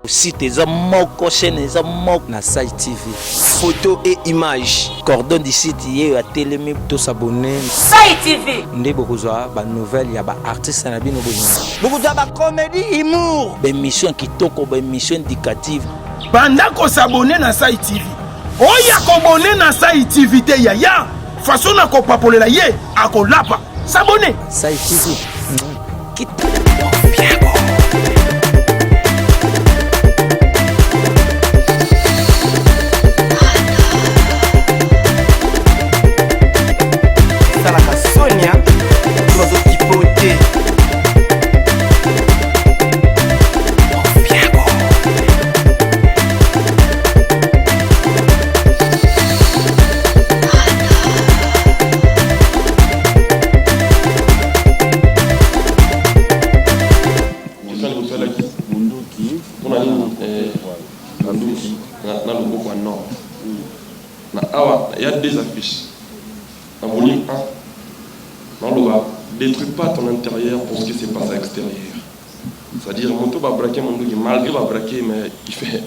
Site eza moko, chaîne eza moko na Site TV. Photo et images. Cordon du site yé à télémi to s'abonner. Site TV. Ndé bokozwa ba nouvelle ya ba artiste na bino bozo. Bokozwa ba comédie humour. Ba émission kitoko, ba émission indicative. Banda ko s'abonner na Site TV. Oya ko abonner na Site TV te ya. Façon na ko papolela ye akolapa. S'abonner. Site TV. Sonia, l'oiseau qui poté. Il y a des affiches. En volume 1, détruis pas ton intérieur pour ce qui se passe à l'extérieur. C'est-à-dire, Monto va braquer mon doigt, malgré va braquer, mais il fait.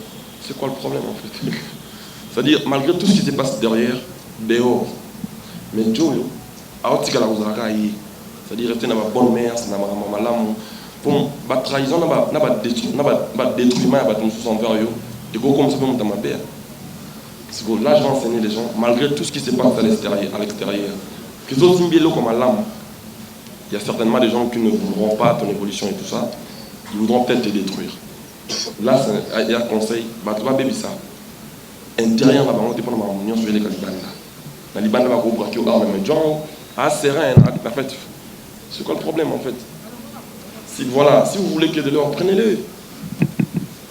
C'est quoi le problème en fait? C'est-à-dire, malgré tout ce qui se passe derrière, dehors, mais Joe, c'est-à-dire, rester dans ma bonne mère, dans ma maman, pour la trahison, n'a pas détruisement, n'a pas de sous envers eux, et comme ça, dans ma mère. C'est que là, je vais enseigner les gens, malgré tout ce qui se passe à l'extérieur, que les autres sont comme à l'âme. Il y a certainement des gens qui ne voudront pas ton évolution et tout ça, ils voudront peut-être te détruire. Là, il y a un conseil, tu vas bébé ça. Intérieur, tu vas prendre ma union sur les Calibanda. La Libanda va vous braquer au arme, mais John, serein, en fait, c'est quoi le problème en fait? Si vous voulez qu'il y ait de l'or, prenez-le.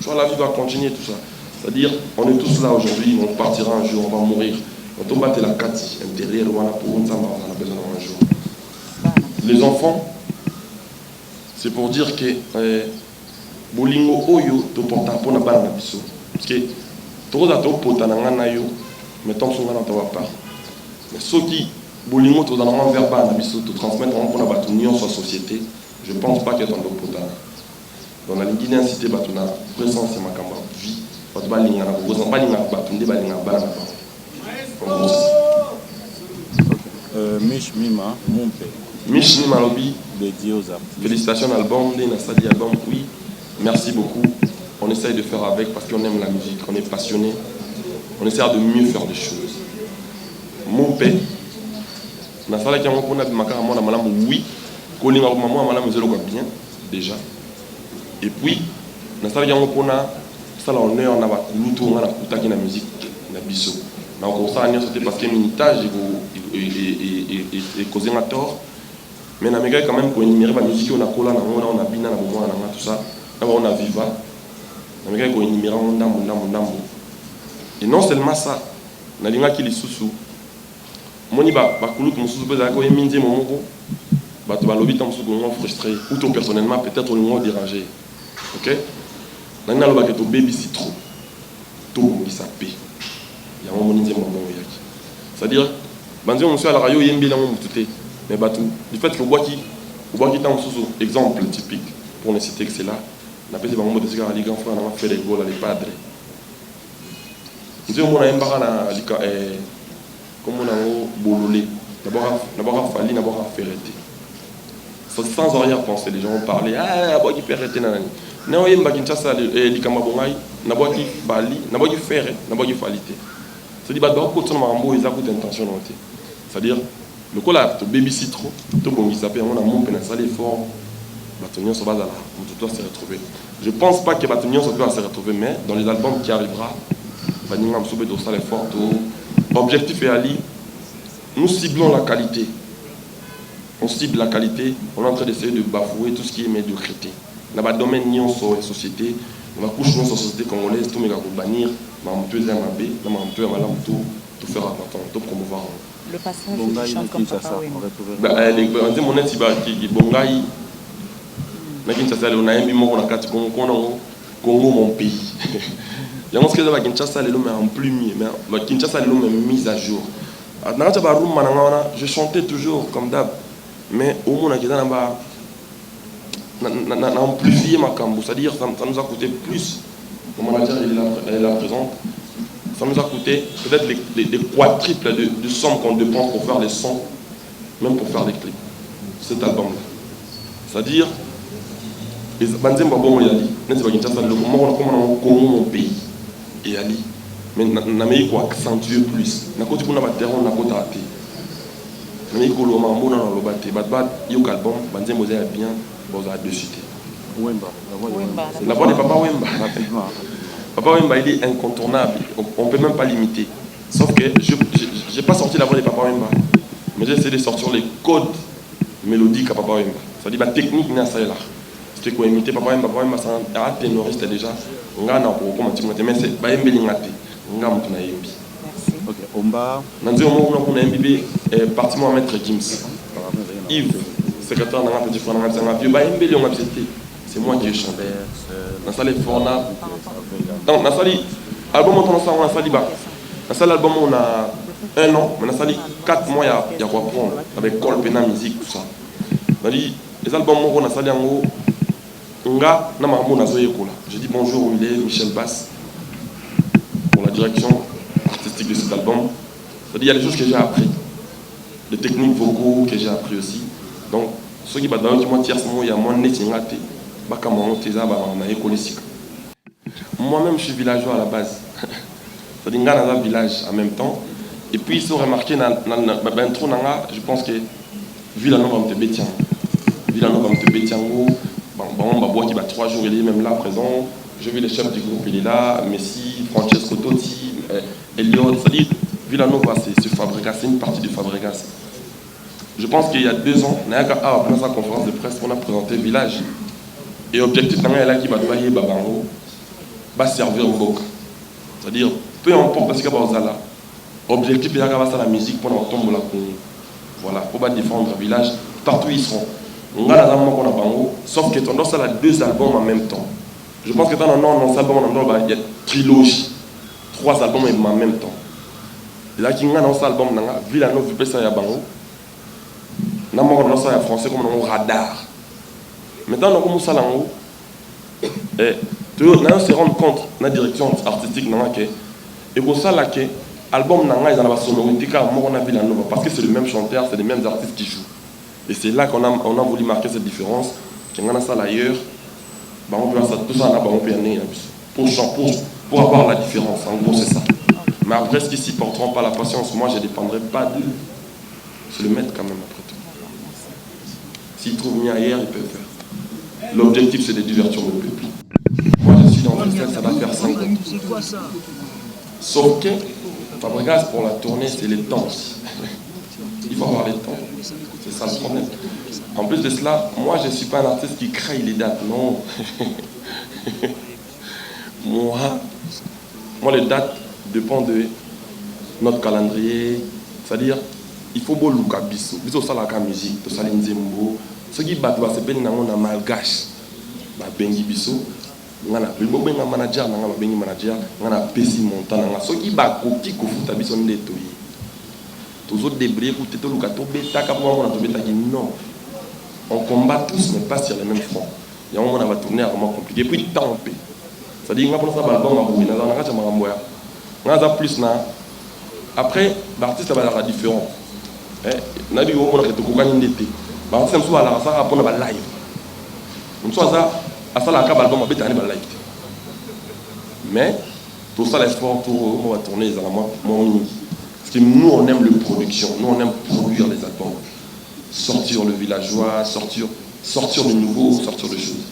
Soit la vie va continuer, tout ça. C'est-à-dire, on est tous là aujourd'hui, on partira un jour, on va mourir. On tombe battre la carte intérieure, on a besoin d'un jour. Les enfants, c'est pour dire que bolingo oyo to porta pour na bana biso. Parce que trop da to porta na ngana yo, mais tant son ngana to va pas. Mais ceux qui bolingo to dans envers bana biso to transmettre pour na batu union sur société, je pense pas que ton do porta. Dans la ligne d'incité batu na présence et makamba vie. Batu ba linga na bozo ba linga batu nde ba linga bana na. Mich Mima, mon père. Mich Mima Lobby. Dédié aux artistes. Félicitations à l'album, Nastadi album, oui. Merci beaucoup. On essaye de faire avec parce qu'on aime la musique, on est passionné. On essaie de mieux faire des choses. Mon père. Nastadi qui a mon pona bimakara mon amalam oui. Kolinga maman amalam zelo quoi bien déjà. Et puis Nastadi qui a mon pona ça l'honneur na ba kuluto ngana kutaki na musique na biso. Na ko ça ni c'était parce que minitage et causé un tort. Mais on a quand même pour énumérer la musique, on a collé, on a bina, on a tout ça. On a viva. On a quand même énumérer et non seulement ça, on a des gens qui les sous-sous. Moi, je suis sous-sous, je suis frustré. Ou toi personnellement, peut-être on est dérangé. Ok? On a le baby si trop. Tout le ça paie. Il y a un moment c'est-à-dire, on est à la radio, il y a un bilan. Mais du fait que vous voyez qui est exemple typique pour ne citer que c'est là, on a fait des gens qui ont fait des goals à les padres. Nous avons un barra comme on a bololé. D'abord, il d'abord ferreté. Sans arrière-pensée, les gens ont parlé, ah, il faut ferreté. Non, il y a un Kinshasa, il y a un bali, il y a ferret, il y a qualité. C'est-à-dire que ils ont intention. C'est-à-dire le coup là, tu baby trop, tu bon il s'appelle on a mon pénal fort, Batonion se va là, on doit se retrouver. Je pense pas que Batonion va se retrouver, mais dans les albums qui arrivera, Batonion va se retrouver dans fort. Objectif est Ali, nous ciblons la qualité. On cible la qualité, on est en train d'essayer de bafouer tout ce qui est médiocrité. Dans le domaine nion sur la société, on va coucher sur la société congolaise, tout le monde va bannir, on va monter un mabé, on va monter un malam, tout faire attention, tout promouvoir. Le passage du chant comme papa, oui. On dit mon est qui bongaï. Na Kinshasa, on a un bimon on a quatre Congo mon pays. Il y a un ce que la Kinshasa le mais en plus mieux, mais Kinshasa le mais mise à jour. Je chantais toujours comme d'hab, mais au moins qui dans bas na amplifié ma cambo, c'est-à-dire ça nous a coûté plus Mon manager elle est là présente. Ça nous a coûté peut-être les quadruples de sommes qu'on dépense pour faire les sons, même pour faire les clips. Cet album-là. C'est-à-dire, Banzemba bon yali, n'est-ce pas Kinshasa le comment mon pays et yali. Mais na me ko accentuer plus. Na ko tikuna ba terrain na ko taté. Na me ko lo mambo na lo baté. Bat yo album Banzemba za bien, bon za dessus. Wemba. La voix de Papa Wemba. Papa Wemba il est incontournable. On peut même pas l'imiter. Sauf que j'ai pas sorti la voix de Papa Wemba. Mais j'ai essayé de sortir les codes mélodiques à Papa Wemba. C'est-à-dire la technique n'est pas là. C'est quoi imiter Papa Wemba c'est un ténoriste déjà. On a comment tu me dis mais c'est pas Wemba lingate. On a mon yembi. OK, Omba. Nanzo on a yembi partement à maître Gims. Yves, secrétaire dans un petit frère dans un vieux ba Wemba on a accepté. C'est moi qui ai chanté. Dans ça les forna. Non, dans ça album on a ça on a ça liba. Dans ça l'album on a 1 an, mais dans ça 4 mois il y a quoi prendre avec Colpena musique tout ça. C'est-à-dire les albums on a ça en haut. Nga na mambo na zoyekola. Je dis bonjour il est Michel Bass pour la direction artistique de cet album. C'est-à-dire il y a des choses que j'ai appris, des techniques vocaux que j'ai appris aussi. Donc ceux qui badao qui moi tierce moi il y a moins netingate baka mo teza ba na école sika. Moi-même je suis villageois à la base. C'est-à-dire nga dans un village en même temps et puis ils sont remarqués na bentro nanga je pense que Villanova va me bétian. Villanova va me bétiango. Bon, Babois qui va 3 jours, il est même là présent. Je vu les chefs du groupe, il est là. Messi, Francesco Totti, Elliot. C'est-à-dire, Villanova, c'est Fabregas, c'est une partie de Fabregas. Je pense qu'il y a 2 ans, pendant sa conférence de presse, on a présenté Village. Et l'objectif, c'est là qui va travailler Babango, va servir au Boca. C'est-à-dire, peu importe ce qu'il y a là, l'objectif, c'est la musique pendant tombe la Congo. Voilà, pour défendre le village, partout ils seront. On a un bango, sauf que tu as 2 albums en même temps. Je pense que tu as un album il y a trilogie, 3 albums en même temps. Et là, tu as un album, Villanova, tu peux bango. Tu as un français comme un radar. Maintenant, on commence à l'ango. Et tu se rendre compte de la direction artistique. Et pour ça, l'album, il y a la sonorité parce que c'est le même chanteur, c'est les mêmes artistes qui jouent. Et c'est là qu'on a voulu marquer cette différence. Qu'on a ça ailleurs, on peut ça, tout ça, on peut y aller pour avoir la différence. En gros, c'est ça. Mais après, ce qui s'y porteront pas la patience, moi, je ne dépendrai pas d'eux. C'est le maître quand même, après tout. S'ils trouvent mieux ailleurs, ils peuvent faire. L'objectif, c'est de divertir le peuple. Moi, je suis dans une scène, ça va faire 5 ans. Sauf que, Fabregas, pour la tournée, c'est les temps aussi. Il faut avoir les temps. C'est ça le problème. En plus de cela, moi je ne suis pas un artiste qui crée les dates, non. moi les dates dépendent de notre calendrier. C'est-à-dire, il faut beau louka biso. Biso ça la musique, tout ça l'inzembo. Ce qui bat c'est ben na malgache. Ba bengi biso. Ngana bilbo benga manager na ngaba bengi manager, ngana pesi montana nga. Ce qui bat koki ko futa biso ndetoyi. Tous autres débris, non. On combat tous, mais pas sur les mêmes fronts. Il y a un moment où on va tourner à vraiment compliqué. Puis, temps en paix. C'est-à-dire, on va faire un album, plus. Après, l'artiste va avoir la différence. On a dit qu'on a été cocaïne d'été. L'artiste va avoir la live. On va live. Mais, tout ça, l'effort, on va tourner les albums. Parce que nous, on aime la production, nous, on aime produire les albums. Sortir le villageois, sortir de nouveau, sortir de choses.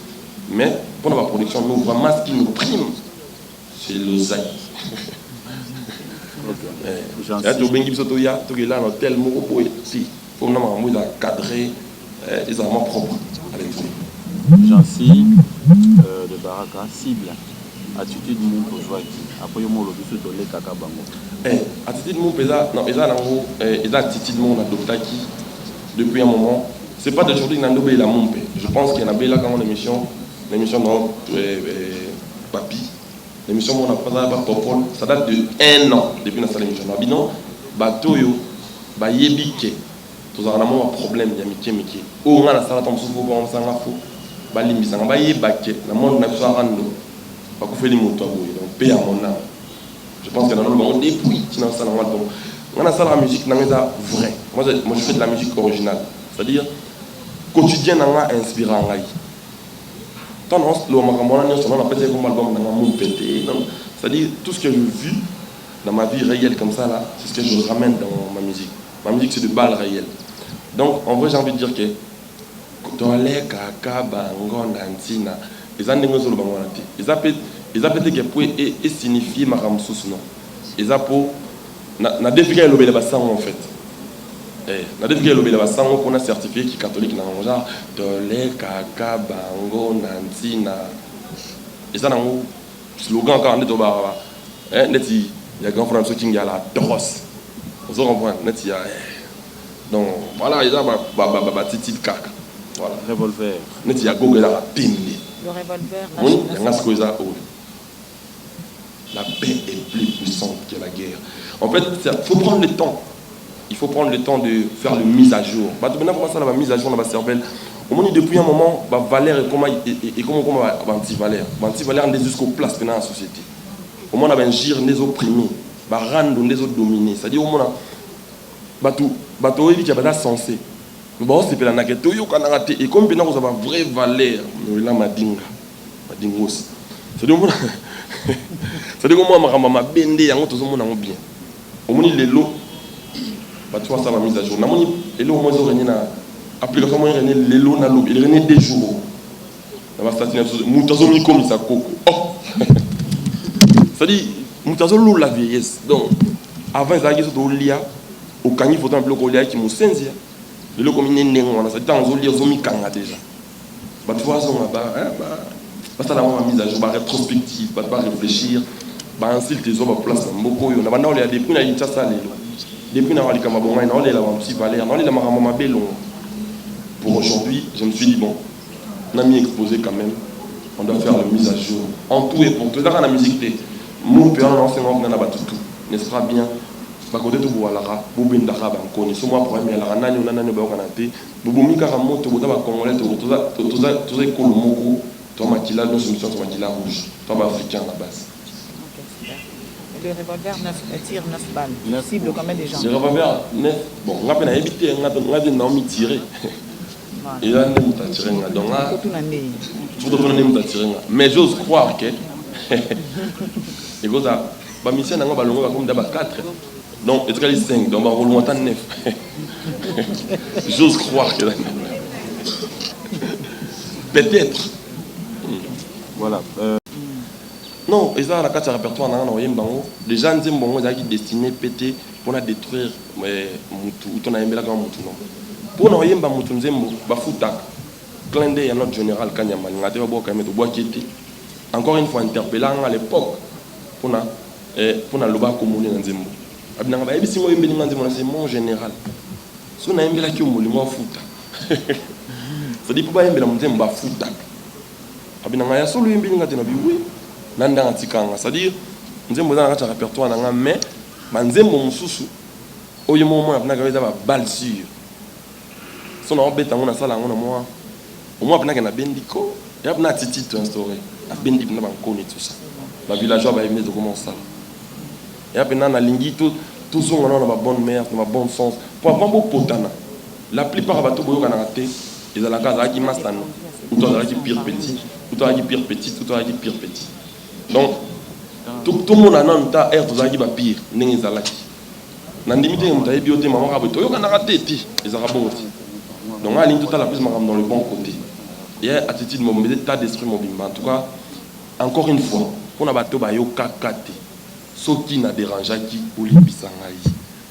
Mais pour la production, nous, vraiment, ce qui nous prime, c'est l'oseille. Il y a des gens qui là, dans tel mot, il faut cadrer les armes propres à l'esprit. Jancy de Baraka, cible. Attitude mon pour jouer après mon le bus de les kaka bango. Attitude mon pesa non ils ont attitude mon adopté qui depuis un moment c'est pas d'aujourd'hui que Nando la mon je pense qu'il y en a là quand l'émission non papi l'émission mon a pas popol ça date de 1 an depuis notre émission non bateau yo ba yebike tous en amont un problème il y a miki o nga na sala tom souvo ba on sanga fo ba limbisa ba yebake na monde na so rando bakufeli moto aboye donc paix à mon âme. Je pense que dans le monde depuis qui dans ça dans album on a ça la musique dans vrai. Moi je fais de la musique originale, c'est-à-dire quotidien nanga inspirant ngai. Tant on a pété comme album dans mon pété, c'est-à-dire tout ce que j'ai vu dans ma vie réelle comme ça là, c'est ce que je ramène dans ma musique. Ma musique c'est de balles réelles. Donc en vrai j'ai envie de dire que tole kaka bango nantina ils ont des choses bango nanti ils appellent que pour et signifier ma ramsous non ils appellent na défigure le bel bassin en fait na défigure le bel bassin qu'on a certifié qui catholique dans genre tole kaka bango nantina ils ont un slogan quand on est au bar neti il y a grand frère qui est la drosse vous comprenez neti donc voilà ils ont ba titi kaka. Voilà. Revolver. Le revolver, oui, la paix est plus puissante que la guerre. En fait, il faut prendre le temps. Il faut prendre le temps de faire le mise à jour. Maintenant, comment ça, la mise à jour dans la cervelle? Au moins, depuis un moment, Valère et comment anti-Valère. Anti-Valère est jusqu'aux places dans la société. Au moins, on a un gire des opprimés, rendre des autres dominés. C'est-à-dire, au moins, bateau il y a des sensé. Bon, c'est la naquette, et comme bien vous avez une vraie valeur, nous avons madinga, madingos. C'est-à-dire que moi, ma bende, et tout le monde bien. Au moins, les lots, tu vois ça, la mise à jour. Les lots, moi, ils ont application, les lots, ils ont des jours. La statine, moutazo mi comme ça, coco. Oh! C'est-à-dire, moutazo l'eau la vieillesse. Donc, avant, ils avaient au lia, au canif, il faut un bloc au lia qui m'a sensi. Le lot comme il est né, on a ça dans les zomi kanga déjà. Bah tu vois ça on bah ça la mise à jour, bah rétrospective, bah pas réfléchir, bah ainsi tes autres place dans beaucoup on a maintenant les depuis na yitsa ça les depuis na wali kama bonga na les la petit valeur na les la mama belon. Pour aujourd'hui, je me suis dit bon, on a mis exposé quand même, on doit faire la mise à jour en tout et pour tout. Dans la musique des mon père l'enseignement on a battu tout, n'est-ce pas bien? Côté tout voilà bobindaka bankoni so moi problème la nani on nani ba kanate bobomika ka moto bota ba congolais toza kolomoko to makila no solution to makila rouge to ba africain à la base. Le revolver tire 9 balles. Cible combien de gens? Le revolver 9 bon on a peine éviter on a de non mi tirer. Et là on a tiré donc tout on a tiré mais j'ose croire que et goza ba mission na ba longo ba comme d'aba 4. Non, est-ce qu'il y a 5, donc on va remonter 9. J'ose croire que peut-être. Voilà. Non, et ça, la carte de répertoire, les gens disent bon, ils sont destinés à péter pour détruire Moutou, on a aimé la grande Moutou. Pour nous, il y a Moutou, il y a Foutak, clin d'œil à notre général Kanyama, encore une fois interpellant à l'époque pour le bas communé dans Zembo. C'est mon général. Si on a un peu de temps, c'est dit pour pas un peu de temps, c'est-à-dire nous avons un répertoire mais nous avons au moment où nous avons balle sur si on a un on a ça au moins on a bendiko et on a titre instauré a bendi on a tout ça la villageois va aimer de comment ça et après on a lingi tout ça on a bonne mère on a bon sens pour avoir beau potana la plupart des bateaux boyo kanate ils ont la casa qui mastan ou toi qui pire petit ou toi qui pire petit ou toi qui pire petit donc tout le monde a un tas air tout ça qui va pire n'est pas là na limite on t'a bioté maman ka boto yo kanaka teti ils ont bon donc à ligne tout à la plus dans le bon côté et attitude mon état d'esprit mon bimba en tout cas encore une fois on a bateau ba yo kakate ce qui n'a dérangé qui pour libisa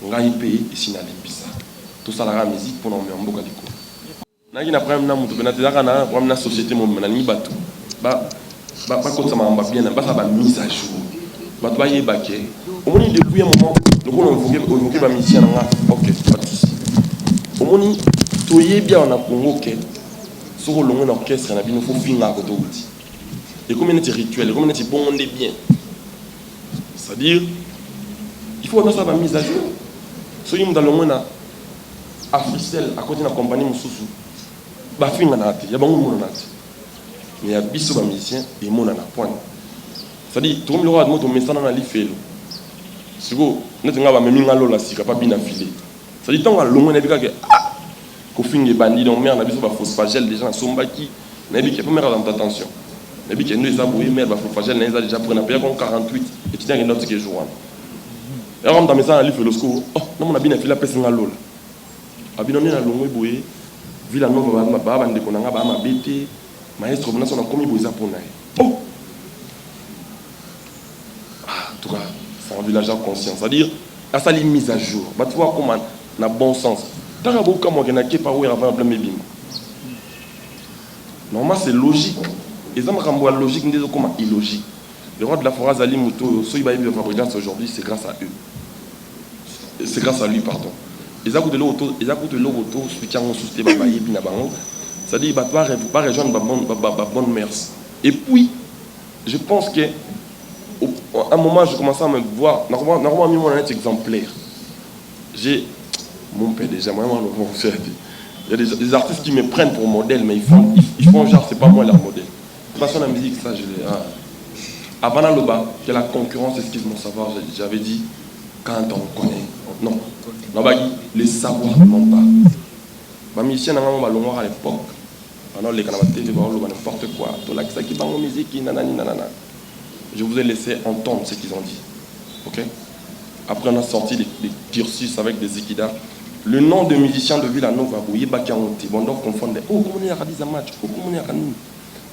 ngai pays ici na libisa tout ça la musique pour nous en boka diko na qui na problème na mutu na tezaka na problème na société mon na ni bateau ba ko ça m'a bien ba ça ba mise à jour bateau ba yebake au moins depuis un moment nous on évoquer ba mission nga OK pas de souci au moins toyé bien on a Congo que sur le long orchestre na bino faut finir à côté outil et comme une rituel comme une bon on est bien c'est-à-dire il faut avoir ça ba mise à jour so yim dans le monde à Frissel à côté de la compagnie Moussou ba finga na ate ya bango mona na ate mais ya biso ba musicien et mona na point C'est-à-dire, tout le monde a dit que ça n'a pas fait. Si vous n'avez pas mis un lola, c'est pas bien affilé. C'est-à-dire, tant que l'on a dit que qu'on finit les bandits, on met un avis sur la phosphagel, les gens sont bâtis. On a dit qu'il faut mettre attention. On a dit qu'il y a des aboués, mais la phosphagel, on a déjà pris un peu 48 et tu tiens une autre qui est jouant. Et on a mis ça dans le livre, oh, non, on a bien affilé la personne à l'eau. Abinoni na longo boye villa nova ba bande konanga ba mabete maestro na sona komi boza pona oh en tout cas c'est un village conscient, c'est-à-dire à sa mise à jour ba tu vois comment na bon sens tanga boka mo gena ke pa wera avant plein mebim normalement c'est logique et ça me logique ndezo comment illogique le roi de la forêt Ali Muto so iba de fabricants aujourd'hui c'est grâce à eux, c'est grâce à lui pardon. Ils ont de l'auto, soutien au système c'est-à-dire pas rejoindre la bonne mère. Et puis, je pense qu'à un moment, je commençais à me voir, normalement, mis mon exemplaire. J'ai mon père déjà, moi, il y a des artistes qui me prennent pour modèle, mais ils font genre, c'est pas moi leur modèle. De toute façon, la musique, ça, je l'ai. Avant Loba, que la concurrence, excuse-moi, savoir, j'avais dit, quand on connaît, non. Les savoirs ne manquent pas. Ma mission à l'époque, pendant les canaux de n'importe quoi, je vous ai laissé entendre ce qu'ils ont dit. Okay? Après, on a sorti des cursus avec des équidas. Le nom de musicien de Villanova, bon, donc confondre. Oh, comment on a dit ça match? Oh, comment on a dit?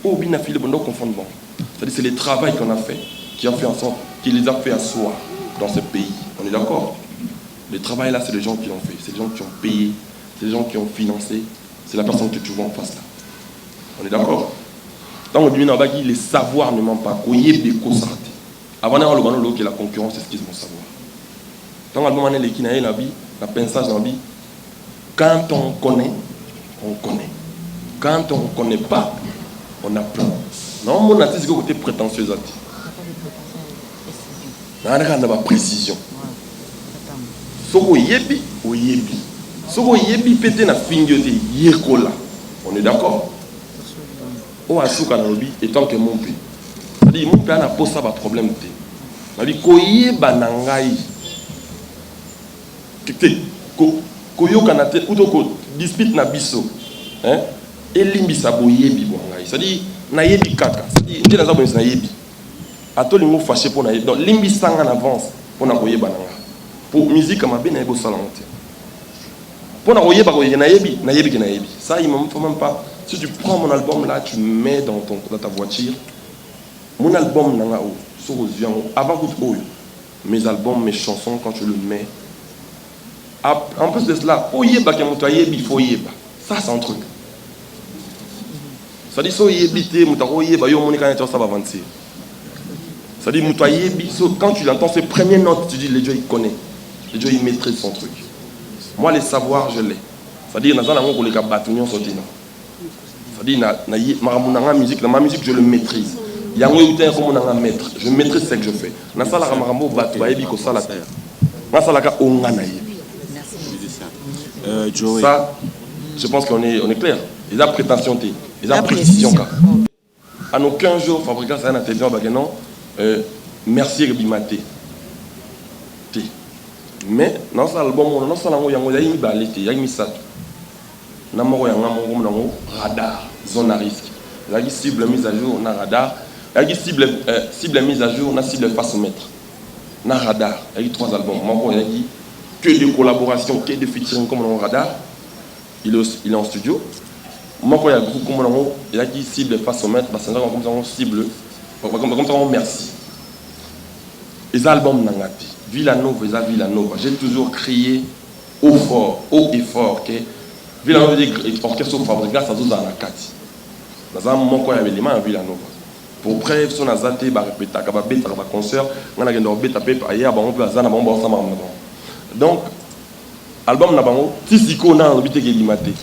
Oh, bien affilé, bon, donc confondre. C'est-à-dire, c'est le travail qu'on a fait qui a fait en sorte, qui les a fait asseoir dans ce pays. On est d'accord? Le travail là, c'est les gens qui l'ont fait, c'est les gens qui ont payé, c'est les gens qui ont financé, c'est la personne que tu vois en face là. On est d'accord? Tant qu'on dit les savoirs ne mentent pas. Avant d'avoir le banon qui est la concurrence, c'est ce qu'ils vont savoir. Tant qu'on demande les kinaïs la vie, la pensage dans la vie, quand on connaît, on connaît. Quand on ne connaît pas, on a peur. Non, mon artiste, c'est côté prétentieux. On a pas précision. Soko yebi, o yebi. Soko yebi pété na fingyote yekola. On est d'accord? O asuka na lobi étant que mon pays. C'est-à-dire mon pays n'a pas ça ba problème té. Na bi koyeba na ngai. Kete ko yoka na te uto ko dispute na biso. Hein? Elimbi sa boyebi bo ngai. C'est-à-dire na yebi kaka. C'est-à-dire ndé na za bonisa na yebi. Ato lingo fâché pour na yebi. Donc limbi sanga en avance pour na koyeba na ngai. Pour musique comme bien naïbo salanté. Pour na oye ba ko naïbi ki naïbi. Ça il me faut même pas. Si tu prends mon album là, tu mets dans ta voiture. Mon album nanga o so avant que tu mes albums, mes chansons quand tu le mets. En plus de cela, oye ba ke moto yebi faut yeba. Ça c'est un truc. Ça dit so yebi té moto oye ba yo monika ça va avancer. Ça dit moto yebi quand tu l'entends ces premières notes, tu dis les dieux il connaît. Le Dieu il maîtrise son truc. Moi les savoirs je l'ai. C'est-à-dire ma musique je le maîtrise. Il y a un maître. Je maîtrise ce que je fais. Ça, je pense qu'on est clair. Il a prétention, il a précision. En aucun jour, fabricant ça na télévision non. Merci Rebimate. Mais dans cet album, dans cet album, il y a mis ça. Il y a radar, zone à risque. Il y a cible mise à jour, on a radar. Il y a cible mise à jour, on a cible face au maître. On a radar. Il y a 3 albums. Il y a que de collaborations, que de featuring comme on a radar. Il est en studio. Il y a un groupe comme on a, il y a cible face au maître. C'est comme ça on cible. Comme ça on merci. Les albums n'angati. Villanova. J'ai toujours crié haut et fort que Villanova est orchestre fabricant ça dans la carte. Dans un moment quand il y avait les mains à Villanova. Pour bref, son azate ba répéter ka beta ba concert, on a gagné beta pe ailleurs ba on peut azana ba on sama. Donc album na bango tisiko na obité ke limate.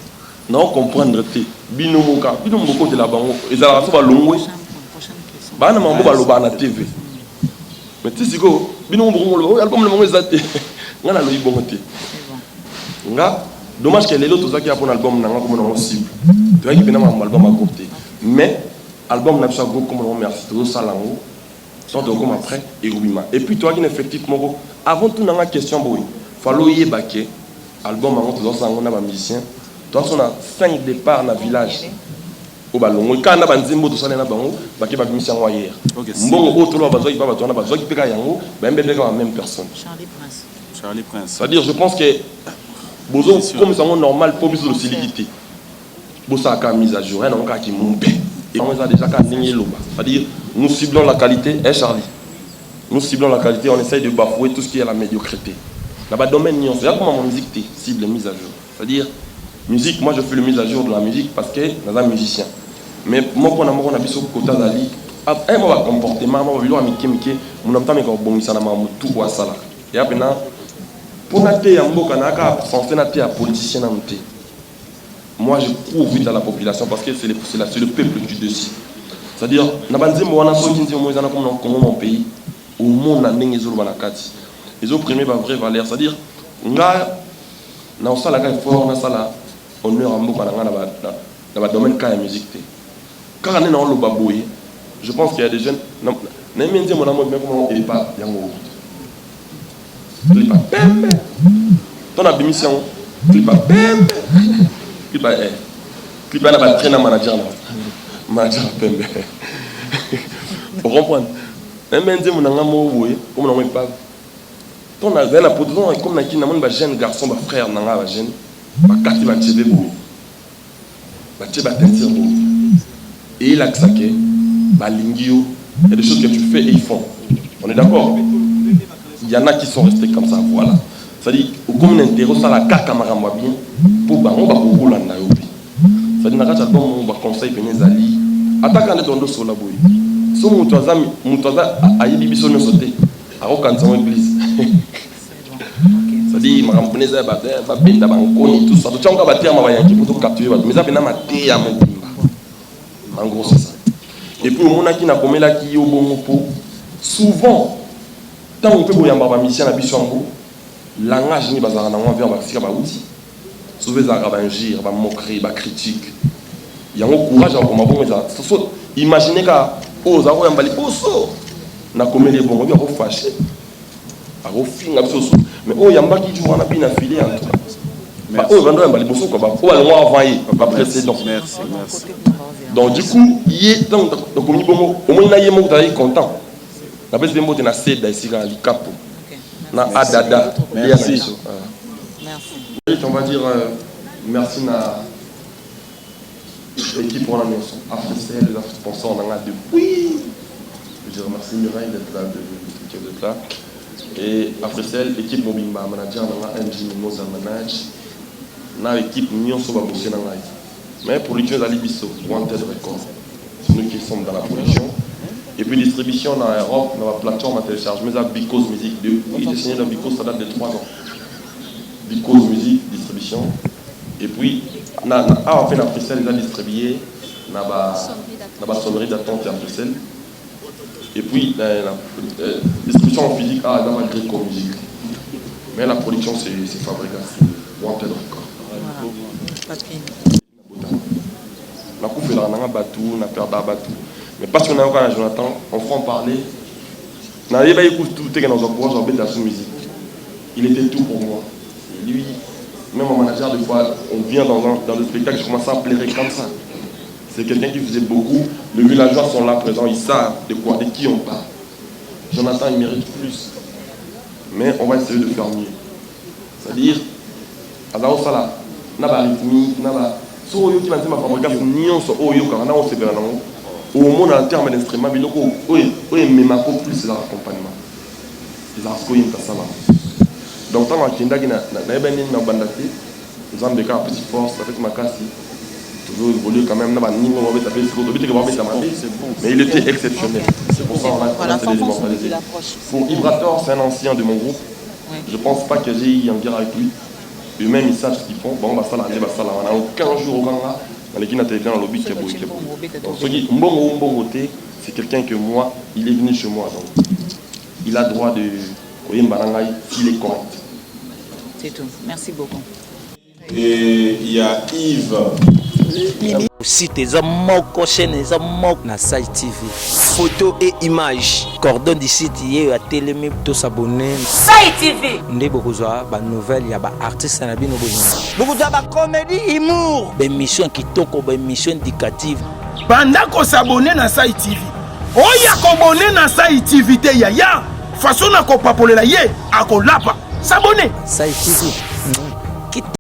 Non comprendre te binomoka de la bango ezala so ba longwe. Ba na mambo ba loba na TV. Mais tisiko binomo album le bango ezate. Ngana lo ibongote. Nga dommage que les autres qui a pour album na comme on cible. Tu vois qui bina album à côté. Mais album n'a pas groupe comme on merci tout ça là-haut Tant de comme après, et Rubima. Et puis toi qui effectivement, avant tout, dans la question, il faut y baquer. Album, on a un musicien. Toi, on a 5 départs dans le village. Au ballon. Quand on a un zimbo, tout ça, on a un baquet, baquet, musicien, hier. Bon, autre, on a besoin de la même personne. Charlie Prince. C'est-à-dire, je pense que, comme c'est normal, pour plus de solidité. Ça a mise à jour, on a qui monte. Et on a déjà gagné l'oba. C'est-à-dire, nous ciblons la qualité, hein Charlie. Nous ciblons la qualité, on essaye de bafouer tout ce qui est la médiocrité. Là-bas, domaine nuance, c'est là comment ma musique cible mise à jour. C'est-à-dire, musique, moi je fais le mise à jour de la musique parce que je suis un musicien. Mais moi, quand on a vu ce côté d'Ali, un mauvais comportement, moi je vais mike, mon ami est bon, ça n'a pas tout quoi ça là. Et après, pour nater un mot, on a censé nater un politicien. Moi, je cours vite à la population parce que c'est le peuple du dessus. C'est-à-dire, on a dit que mon pays, au monde, ils ont primé ma vraie valeur. C'est-à-dire, on a un fort, on a honneur dans le domaine de la musique. Quand on est dans le baboué, je pense qu'il y a des jeunes. Je ne sais pas comment on est pas. Il pas bam. Dans la démission, il pas bam. Il pas na traîner manager pembe. Vous comprenez? Même si mon amour oui, comme on pas. Ton a la position comme na qui na mon jeune garçon ba frère na nga ba jeune. Ba carte ba tebe bo. Ba tebe tentir bo. Et il a que ça que ba lingio, il y a des choses que tu fais et ils font. On est d'accord? Il y en a qui sont restés comme ça, voilà. C'est-à-dire, comme on intéresse à la carte camarade bien, pour bah on va beaucoup là na yobi. C'est-à-dire na kacha bon on va conseil penezali. Attaque en étant sur la boue. So mutoza ayibi biso no sauter. A rekanza en église. C'est-à-dire ma peneza ba benda ba nkoni tout ça. Tu as ba terme ba yanki pour capturer ba. Mais ça bena maté ya mon bimba. En gros c'est ça. Et puis on a qui na komela ki yo bongo po. Souvent tant on peut boyamba ba mission na biso ngo. Langage ni bazara na envers ba sika ba outil. Souvent ça va injure, va moquerie, va critique. Il y a un courage à comment bon ça. Imaginez qu'à aux arrois emballés osso na comédie bon on va fâcher. A refin absolument. Mais oh yamba qui joue on a bien affilé en tout. Bah oh vendre emballé bosso quoi. Oh allons envoyer pas précédent. Merci. Donc du coup, il est donc comme bon au moins na yemo d'aller content. La base de mot na cède ici dans le cap. Na adada. Merci. On va dire merci à l'équipe pour l'annonce. AfriCell, les sponsors, on en a depuis. Je remercie Mireille d'être là. Et AfriCell, l'équipe Mobimba, manager, on a un Mimosa Manage. On a l'équipe Nyon Soba Boussé dans la. Mais production d'Alibiso, Wanted Record. C'est nous qui sommes dans la production. Et puis distribution dans l'Europe, dans la plateforme à téléchargement, mais à Bicos Music. Oui, j'ai signé dans Bicos, ça date de 3 ans. Bicos Music, distribution. Et puis, on a fait la freestyle, on a distribué, on a la sonnerie d'attente et freestyle. Et puis, la distribution en physique, on a la Greco Music. Mais la production, c'est fabriqué, c'est Wanted Record. On a coupé la rana batou, on a perdu la batou. Mais parce qu'on a encore un Jonathan, on fera en parler. On a écouté tout ce dans un projet, on a musique. Il était tout pour moi. Et lui, même en manager, des fois, on vient dans le spectacle, je commence à pleurer comme ça. C'est quelqu'un qui faisait beaucoup. Les villageois sont là présents, ils savent de qui on parle. Jonathan, il mérite plus. Mais on va essayer de faire mieux. C'est-à-dire, à la Osala, on a la rythmique, on a la. Si on a une fabrication, au monde en termes d'instruments, il y a plus l'accompagnement. Ils ont ça. Donc, tant que nous avons des cas plus force, avec ma casse, toujours évolué quand même. Mais il était exceptionnel. C'est pour ça qu'on a fait des immortalisés. Pour Ibrator, c'est un ancien de mon groupe. Je ne pense pas que j'ai eu en guerre avec lui. Eux-mêmes, ils savent ce qu'ils font. Bon, on a aucun jour au grand là. Dans l'équipe de dans le lobby qui est beau. Donc, ce qui est c'est quelqu'un que moi, il est venu chez moi. Donc, il a droit de. S'il est correct. C'est tout. Merci beaucoup. Et il y a Yves site eza moko, chaîne eza moko na Sai TV. Photo et images. Cordon du site ye ya telemi to s'abonner. Sai TV. Nde bokozwa ba nouvelle ya ba artiste na bino bozo. Beaucoup de comédie, humour. Ba émission kitoko, ba émission éducative. Banda ko s'abonner na Sai TV. Oya ko abonner na Sai TV te yaya. Façon na ko papolela ye akolapa. S'abonner. Sai TV.